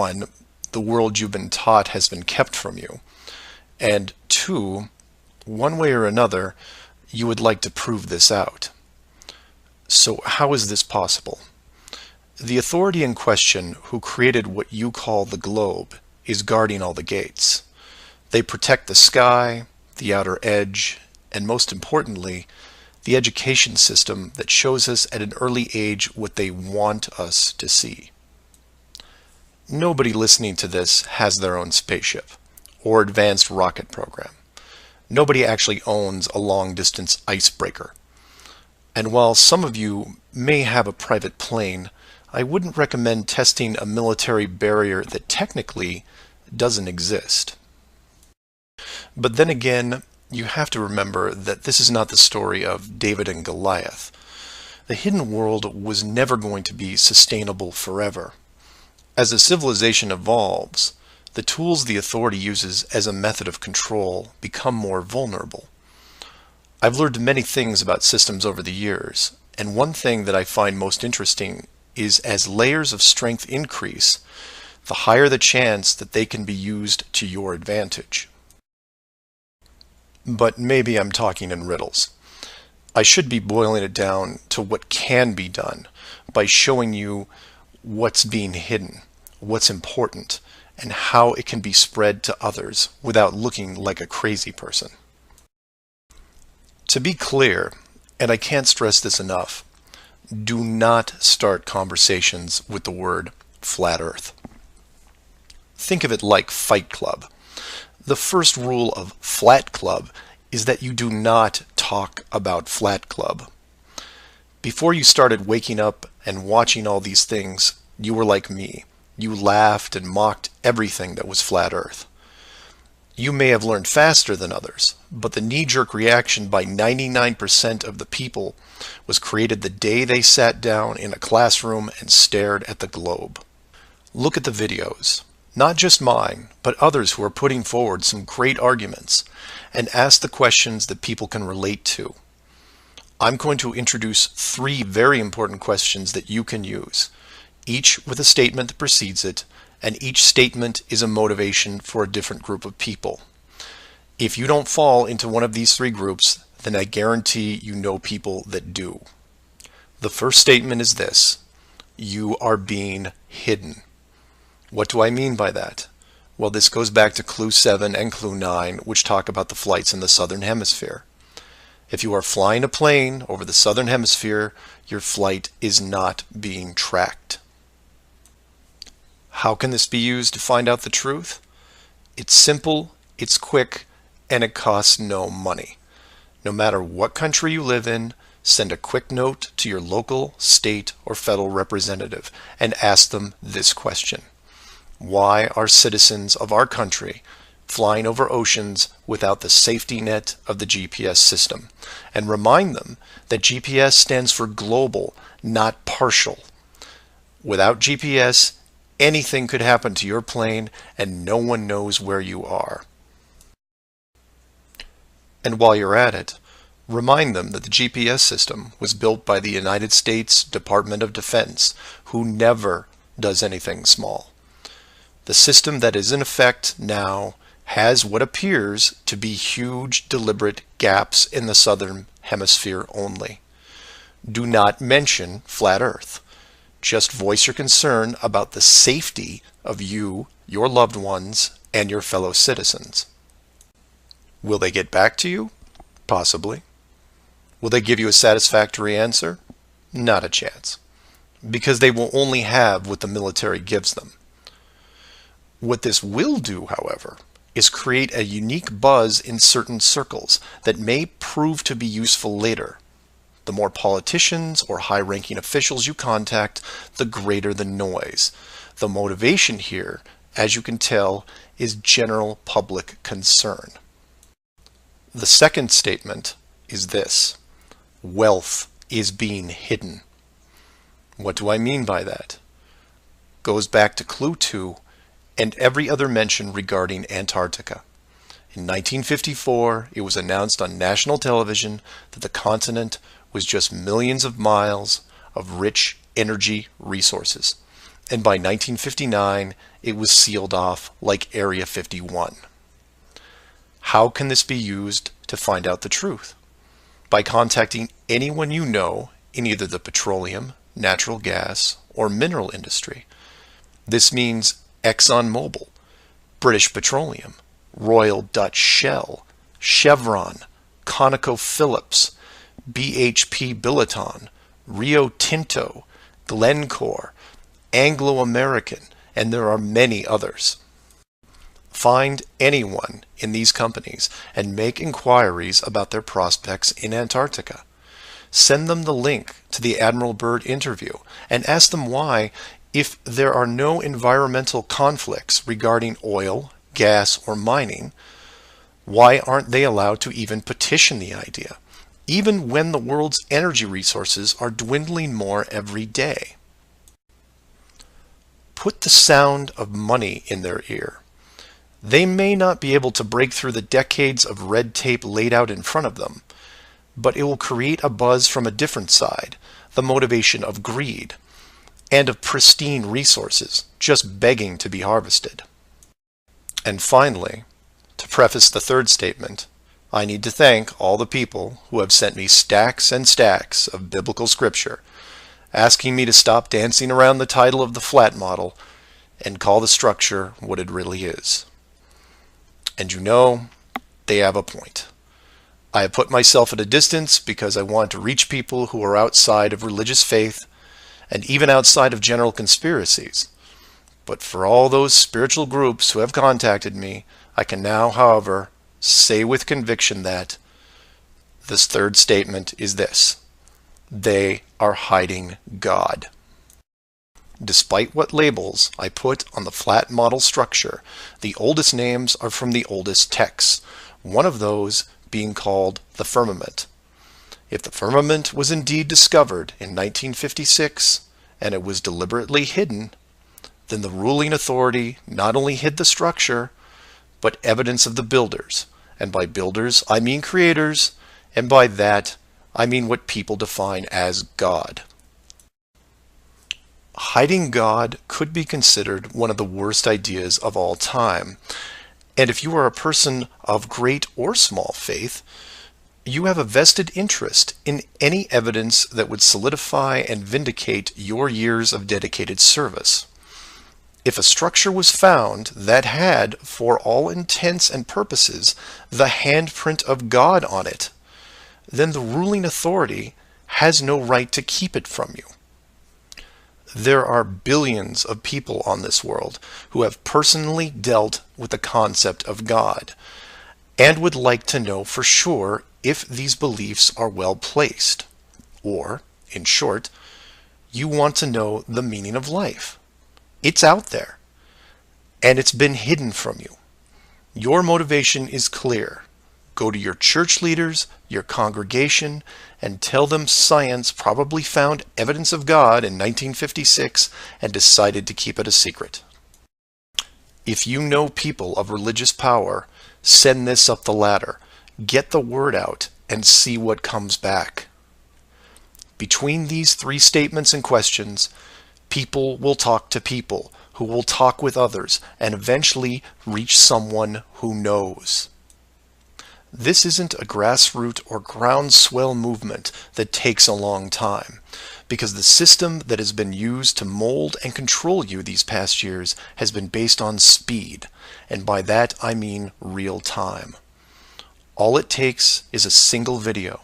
one, the world you've been taught has been kept from you, and two, one way or another, you would like to prove this out. So how is this possible? The authority in question, who created what you call the globe, is guarding all the gates. They protect the sky, the outer edge, and most importantly, the education system that shows us at an early age what they want us to see. Nobody listening to this has their own spaceship or advanced rocket program. Nobody actually owns a long-distance icebreaker. And while some of you may have a private plane, I wouldn't recommend testing a military barrier that technically doesn't exist. But then again, you have to remember that this is not the story of David and Goliath. The hidden world was never going to be sustainable forever. As a civilization evolves, the tools the authority uses as a method of control become more vulnerable. I've learned many things about systems over the years, and one thing that I find most interesting is as layers of strength increase, the higher the chance that they can be used to your advantage. But maybe I'm talking in riddles. I should be boiling it down to what can be done by showing you what's being hidden, what's important, and how it can be spread to others without looking like a crazy person. To be clear, and I can't stress this enough, do not start conversations with the word flat earth. Think of it like Fight Club. The first rule of Flat Club is that you do not talk about Flat Club. Before you started waking up and watching all these things, you were like me. You laughed and mocked everything that was flat earth. You may have learned faster than others, but the knee-jerk reaction by 99% of the people was created the day they sat down in a classroom and stared at the globe. Look at the videos, not just mine, but others who are putting forward some great arguments, and ask the questions that people can relate to. I'm going to introduce 3 very important questions that you can use, each with a statement that precedes it, and each statement is a motivation for a different group of people. If you don't fall into one of these 3 groups, then I guarantee you know people that do. The first statement is this: you are being hidden. What do I mean by that? Well, this goes back to Clue 7 and Clue 9, which talk about the flights in the Southern Hemisphere. If you are flying a plane over the Southern Hemisphere, your flight is not being tracked. How can this be used to find out the truth? It's simple, it's quick, and it costs no money. No matter what country you live in, send a quick note to your local, state, or federal representative and ask them this question: why are citizens of our country flying over oceans without the safety net of the GPS system? And remind them that GPS stands for global, not partial. Without GPS, anything could happen to your plane and no one knows where you are. And while you're at it, remind them that the GPS system was built by the United States Department of Defense, who never does anything small. The system that is in effect now has what appears to be huge, deliberate gaps in the Southern Hemisphere only. Do not mention flat Earth. Just voice your concern about the safety of you, your loved ones, and your fellow citizens. Will they get back to you? Possibly. Will they give you a satisfactory answer? Not a chance. Because they will only have what the military gives them. What this will do, however, is create a unique buzz in certain circles that may prove to be useful later. The more politicians or high-ranking officials you contact, the greater the noise. The motivation here, as you can tell, is general public concern. The second statement is this: wealth is being hidden. What do I mean by that? Goes back to Clue 2 and every other mention regarding Antarctica. In 1954, it was announced on national television that the continent was just millions of miles of rich energy resources. And by 1959, it was sealed off like Area 51. How can this be used to find out the truth? By contacting anyone you know in either the petroleum, natural gas, or mineral industry. This means ExxonMobil, British Petroleum, Royal Dutch Shell, Chevron, ConocoPhillips, BHP Billiton, Rio Tinto, Glencore, Anglo-American, and there are many others. Find anyone in these companies and make inquiries about their prospects in Antarctica. Send them the link to the Admiral Byrd interview and ask them why, if there are no environmental conflicts regarding oil, gas, or mining, why aren't they allowed to even petition the idea, even when the world's energy resources are dwindling more every day? Put the sound of money in their ear. They may not be able to break through the decades of red tape laid out in front of them, but it will create a buzz from a different side, the motivation of greed, and of pristine resources just begging to be harvested. And finally, to preface the third statement, I need to thank all the people who have sent me stacks and stacks of biblical scripture, asking me to stop dancing around the title of the flat model and call the structure what it really is. And you know, they have a point. I have put myself at a distance because I want to reach people who are outside of religious faith and even outside of general conspiracies. But for all those spiritual groups who have contacted me, I can now, however, say with conviction that this third statement is this: they are hiding God. Despite what labels I put on the flat model structure, the oldest names are from the oldest texts, one of those being called the firmament. If the firmament was indeed discovered in 1956 and it was deliberately hidden, then the ruling authority not only hid the structure, but evidence of the builders. And by builders, I mean creators, and by that, I mean what people define as God. Hiding God could be considered one of the worst ideas of all time. And if you are a person of great or small faith, you have a vested interest in any evidence that would solidify and vindicate your years of dedicated service. If a structure was found that had, for all intents and purposes, the handprint of God on it, then the ruling authority has no right to keep it from you. There are billions of people on this world who have personally dealt with the concept of God and would like to know for sure if these beliefs are well placed. Or, in short, you want to know the meaning of life. It's out there, and it's been hidden from you. Your motivation is clear. Go to your church leaders, your congregation, and tell them science probably found evidence of God in 1956 and decided to keep it a secret. If you know people of religious power, send this up the ladder. Get the word out and see what comes back. Between these three statements and questions, people will talk to people who will talk with others and eventually reach someone who knows. This isn't a grassroots or groundswell movement that takes a long time, because the system that has been used to mold and control you these past years has been based on speed, and by that I mean real time. All it takes is a single video,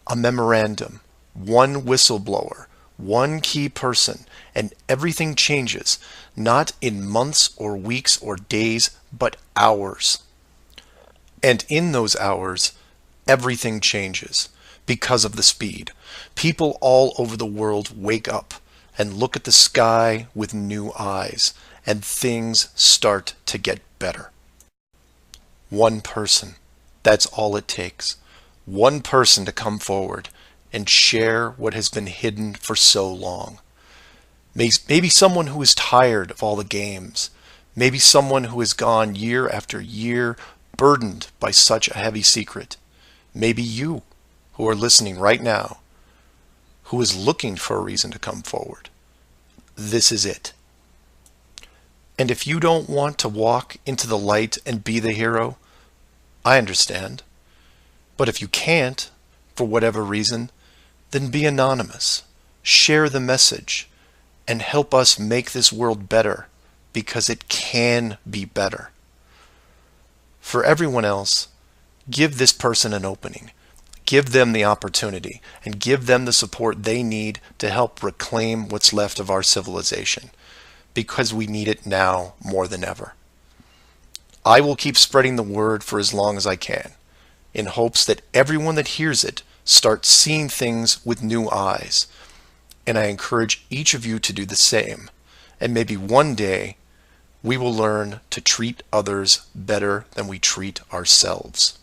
a memorandum, one whistleblower, one key person, and everything changes, not in months or weeks or days, but hours. And in those hours, everything changes because of the speed. People all over the world wake up and look at the sky with new eyes, and things start to get better. One person, that's all it takes. One person to come forward and share what has been hidden for so long. Maybe someone who is tired of all the games. Maybe someone who has gone year after year burdened by such a heavy secret. Maybe you, who are listening right now, who is looking for a reason to come forward. This is it. And if you don't want to walk into the light and be the hero, I understand. But if you can't, for whatever reason, then be anonymous. Share the message and help us make this world better, because it can be better. For everyone else, give this person an opening. Give them the opportunity and give them the support they need to help reclaim what's left of our civilization, because we need it now more than ever. I will keep spreading the word for as long as I can, in hopes that everyone that hears it starts seeing things with new eyes. And I encourage each of you to do the same. And maybe one day we will learn to treat others better than we treat ourselves.